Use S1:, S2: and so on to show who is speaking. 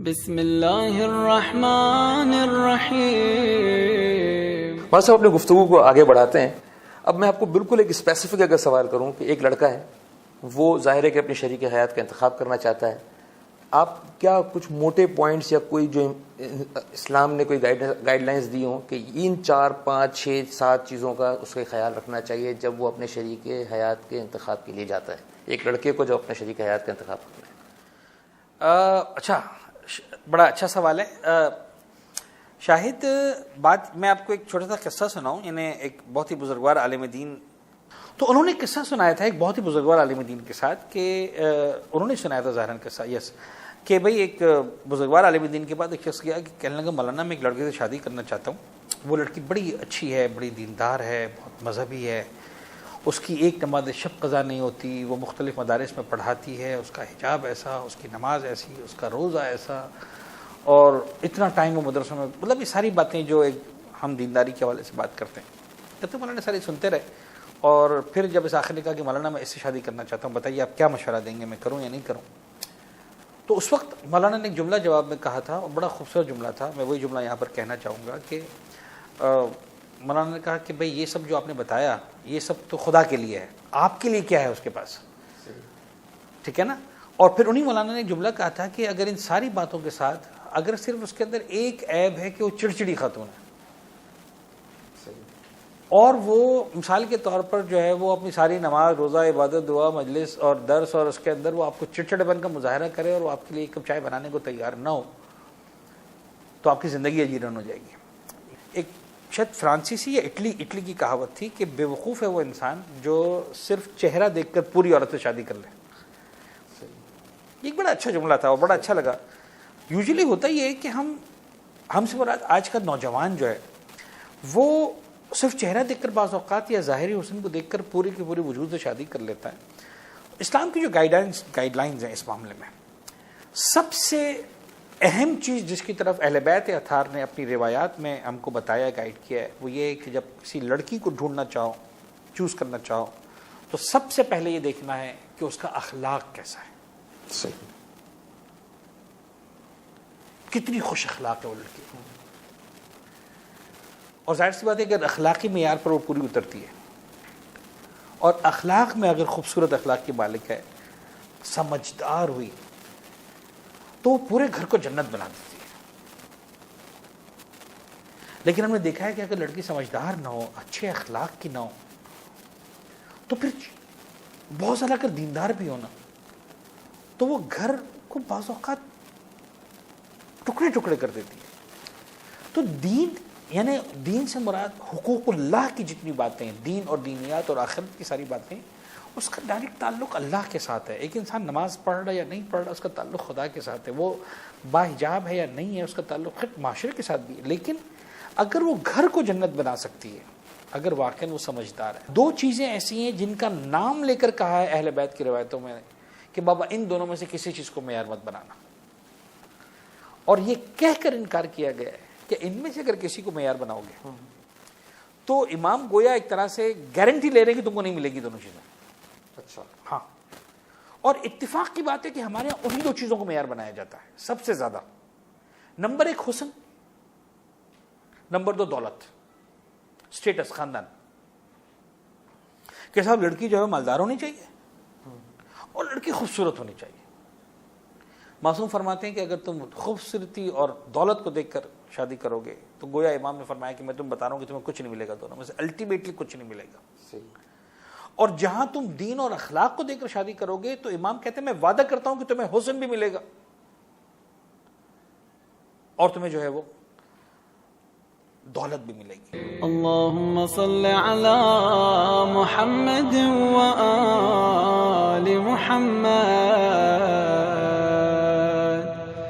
S1: بسم اللہ الرحمن الرحیم۔
S2: ماں صاحب اپنے گفتگو کو آگے بڑھاتے ہیں۔ اب میں آپ کو بالکل ایک اسپیسیفک اگر سوال کروں کہ ایک لڑکا ہے، وہ ظاہر ہے کہ اپنی شریک حیات کا انتخاب کرنا چاہتا ہے، آپ کیا کچھ موٹے پوائنٹس یا کوئی جو اسلام نے کوئی گائیڈ لائنز دی ہوں کہ ان 4 5 6 7 چیزوں کا اس کا خیال رکھنا چاہیے جب وہ اپنے شریک حیات کے انتخاب کے لیے جاتا ہے، ایک لڑکے کو جو اپنے شریک حیات کا انتخاب کرنا ہے؟
S3: اچھا، بڑا اچھا سوال ہے شاہد۔ بات میں آپ کو ایک چھوٹا سا قصہ سناؤں۔ انہیں ایک بہت ہی بزرگوار عالم دین، تو انہوں نے قصہ سنایا تھا ایک بہت ہی بزرگوار عالم دین کے ساتھ کہ انہوں نے سنایا تھا ظاہراً قصہ کہ بھئی ایک بزرگوار عالم دین کے بعد ایک شخص گیا کہ کہنے لگا مولانا میں ایک لڑکے سے شادی کرنا چاہتا ہوں، وہ لڑکی بڑی اچھی ہے، بڑی دیندار ہے، بہت مذہبی ہے، اس کی ایک نماز شب قضا نہیں ہوتی، وہ مختلف مدارس میں پڑھاتی ہے، اس کا حجاب ایسا، اس کی نماز ایسی، اس کا روزہ ایسا، اور اتنا ٹائم وہ مدرسوں میں، مطلب یہ ساری باتیں جو ایک ہم دینداری کے حوالے سے بات کرتے ہیں۔ تو مولانا ساری سنتے رہے، اور پھر جب اس آخر نے کہا کہ مولانا میں اس سے شادی کرنا چاہتا ہوں، بتائیے آپ کیا مشورہ دیں گے، میں کروں یا نہیں کروں؟ تو اس وقت مولانا نے ایک جملہ جواب میں کہا تھا، اور بڑا خوبصورت جملہ تھا، میں وہی جملہ یہاں پر کہنا چاہوں گا کہ مولانا نے کہا کہ بھئی یہ سب جو آپ نے بتایا یہ سب تو خدا کے لیے ہے، آپ کے لیے کیا ہے اس کے پاس؟ ٹھیک ہے نا؟ اور پھر انہی مولانا نے ایک جملہ کہا تھا کہ اگر ان ساری باتوں کے ساتھ اگر صرف اس کے اندر ایک عیب ہے کہ وہ چڑچڑی خاتون ہے، اور وہ مثال کے طور پر جو ہے وہ اپنی ساری نماز روزہ عبادت دعا مجلس اور درس اور اس کے اندر وہ آپ کو چڑچڑے بن کا مظاہرہ کرے اور وہ آپ کے لیے ایک کپ چائے بنانے کو تیار نہ ہو، تو آپ کی زندگی عجیرن ہو جائے گی۔ ایک شاید فرانسیسی یا اٹلی کی کہاوت تھی کہ بے وقوف ہے وہ انسان جو صرف چہرہ دیکھ کر پوری عورت سے شادی کر لے۔ یہ ایک بڑا اچھا جملہ تھا اور بڑا اچھا لگا۔ یوزلی ہوتا یہ ہے کہ ہم سے مراد آج کا نوجوان جو ہے وہ صرف چہرہ دیکھ کر بعض اوقات یا ظاہری حسن کو دیکھ کر پوری کی پوری وجود سے شادی کر لیتا ہے۔ اسلام کی جو گائیڈ لائنز ہیں اس معاملے میں، سب سے اہم چیز جس کی طرف اہل بیت اطہار نے اپنی روایات میں ہم کو بتایا، گائیڈ کیا ہے، وہ یہ ہے کہ جب کسی لڑکی کو ڈھونڈنا چاہو، چوز کرنا چاہو، تو سب سے پہلے یہ دیکھنا ہے کہ اس کا اخلاق کیسا ہے،
S2: صحیح،
S3: کتنی خوش اخلاق ہے وہ لڑکی، اور ظاہر سی بات ہے کہ اگر اخلاقی معیار پر وہ پوری اترتی ہے، اور اخلاق میں اگر خوبصورت اخلاق کی مالک ہے، سمجھدار ہوئی، تو وہ پورے گھر کو جنت بنا دیتی ہے۔ لیکن ہم نے دیکھا ہے کہ اگر لڑکی سمجھدار نہ ہو، اچھے اخلاق کی نہ ہو، تو پھر بہت زیادہ اگر دیندار بھی ہونا تو وہ گھر کو بعض اوقات ٹکڑے ٹکڑے کر دیتی ہے۔ تو دین، یعنی دین سے مراد حقوق اللہ کی جتنی باتیں ہیں، دین اور دینیات اور آخرت کی ساری باتیں، اس کا ڈائریکٹ تعلق اللہ کے ساتھ ہے۔ ایک انسان نماز پڑھ رہا یا نہیں پڑھ رہا، اس کا تعلق خدا کے ساتھ ہے۔ وہ باحجاب ہے یا نہیں ہے، اس کا تعلق خود معاشرے کے ساتھ بھی ہے۔ لیکن اگر وہ گھر کو جنت بنا سکتی ہے، اگر واقعاً وہ سمجھدار ہے۔ 2 چیزیں ایسی ہیں جن کا نام لے کر کہا ہے اہل بیت کی روایتوں میں کہ بابا ان دونوں میں سے کسی چیز کو معیار مت بنانا، اور یہ کہہ کر انکار کیا گیا ہے کہ ان میں سے اگر کسی کو معیار بناؤ گے تو امام گویا ایک طرح سے گارنٹی لے رہے ہیں کہ تم کو نہیں ملے گی دونوں چیزیں۔
S2: اچھا،
S3: ہاں، اور اتفاق کی بات ہے کہ ہمارے یہاں انہی 2 چیزوں کو معیار بنایا جاتا ہے سب سے زیادہ۔ نمبر 1 حسن، نمبر 2 دولت، سٹیٹس، خاندان، کہ صاحب لڑکی جو ہے مالدار ہونی چاہیے اور لڑکی خوبصورت ہونی چاہیے۔ معصوم فرماتے ہیں کہ اگر تم خوبصورتی اور دولت کو دیکھ کر شادی کرو گے تو گویا امام نے فرمایا کہ میں تم بتا رہا ہوں کہ تمہیں کچھ نہیں ملے گا، دونوں میں سے الٹیمیٹلی کچھ نہیں ملے گا۔
S2: صحیح۔
S3: اور جہاں تم دین اور اخلاق کو دیکھ کر شادی کرو گے تو امام کہتے ہیں میں وعدہ کرتا ہوں کہ تمہیں حسن بھی ملے گا اور تمہیں جو ہے وہ دولت بھی ملے گی۔
S1: اللہم صل علی محمد و آل محمد۔